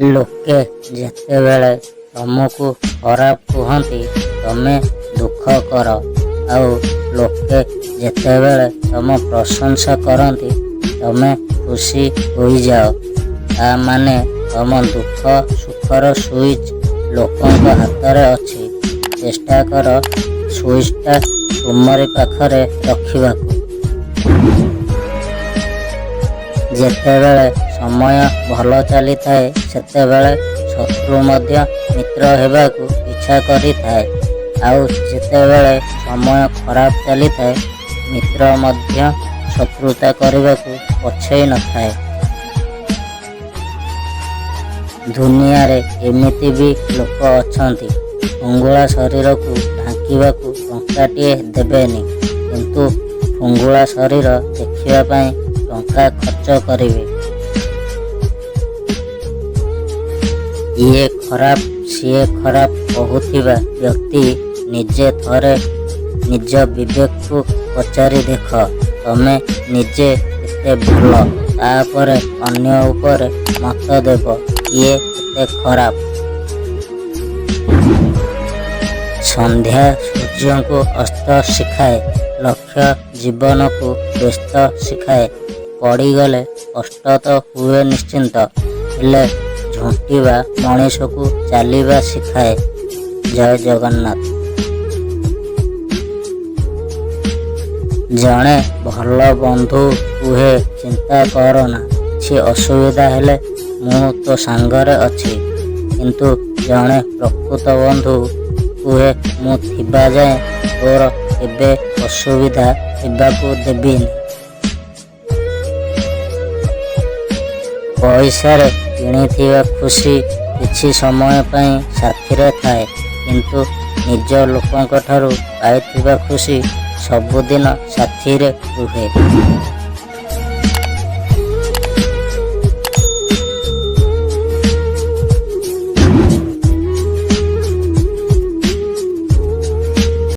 ଲୋକେ ଯେତେବେଳେ ତମକୁ ଖରାପ କୁହନ୍ତି ତମେ ଦୁଃଖ କର, ଆଉ ଲୋକେ ଯେତେବେଳେ ତମ ପ୍ରଶଂସା କରନ୍ତି ତମେ ଖୁସି ହୋଇଯାଅ। ତା ମାନେ ତମ ଦୁଃଖ ସୁଖର ସୁଇଚ୍ ଲୋକଙ୍କ ହାତରେ ଅଛି। ଚେଷ୍ଟା କର ସୁଇଚଟା ତୁମରି ପାଖରେ ରଖିବାକୁ। ଯେତେବେଳେ ସମୟ ଭଲ ଚାଲିଥାଏ ସେତେବେଳେ ଶତ୍ରୁ ମଧ୍ୟ ମିତ୍ର ହେବାକୁ ଇଚ୍ଛା କରିଥାଏ, ଆଉ ଯେତେବେଳେ ସମୟ ଖରାପ ଚାଲିଥାଏ ମିତ୍ର ମଧ୍ୟ ଶତ୍ରୁତା କରିବାକୁ ପଛେଇ ନଥାଏ। ଦୁନିଆରେ ଏମିତି ବି ଲୋକ ଅଛନ୍ତି ଫୁଙ୍ଗୁଳା ଶରୀରକୁ ଢାଙ୍କିବାକୁ ଟଙ୍କାଟିଏ ଦେବେନି, କିନ୍ତୁ ଫୁଙ୍ଗୁଳା ଶରୀର ଦେଖିବା ପାଇଁ ଟଙ୍କା ଖର୍ଚ୍ଚ କରିବେ। ଇଏ ଖରାପ ସିଏ ଖରାପ କହୁଥିବା ବ୍ୟକ୍ତି ନିଜେ ଥରେ ନିଜ ବିବେକକୁ ପଚାରି ଦେଖ, ତମେ ନିଜେ କେତେ ଭଲ, ତାପରେ ଅନ୍ୟ ଉପରେ ମତ ଦେବ କିଏ କେତେ ଖରାପ। ସନ୍ଧ୍ୟା ସୂର୍ଯ୍ୟଙ୍କୁ ଅସ୍ତ ଶିଖାଏ, ଲକ୍ଷ୍ୟ ଜୀବନକୁ ବ୍ୟସ୍ତ ଶିଖାଏ। ପଡ଼ିଗଲେ କଷ୍ଟ ତ ହୁଏ ନିଶ୍ଚିନ୍ତ, ହେଲେ ଝୁଣ୍ଟିବା ମଣିଷକୁ ଚାଲିବା ଶିଖାଏ। ଜୟ ଜଗନ୍ନାଥ। ଜଣେ ଭଲ ବନ୍ଧୁ କୁହେ ଚିନ୍ତା କରନା, କିଛି ଅସୁବିଧା ହେଲେ ମୁଁ ତୋ ସାଙ୍ଗରେ ଅଛି, କିନ୍ତୁ ଜଣେ ପ୍ରକୃତ ବନ୍ଧୁ କୁହେ ମୁଁ ଥିବା ଯାଏଁ ତୋର କେବେ ଅସୁବିଧା ହେବାକୁ ଦେବିନି। ପଇସାରେ କିଣିଥିବା ଖୁସି କିଛି ସମୟ ପାଇଁ ସାଥିରେ ଥାଏ, କିନ୍ତୁ ନିଜ ଲୋକଙ୍କ ଠାରୁ ପାଇଥିବା ଖୁସି ସବୁଦିନ ସାଥିରେ ରୁହେ।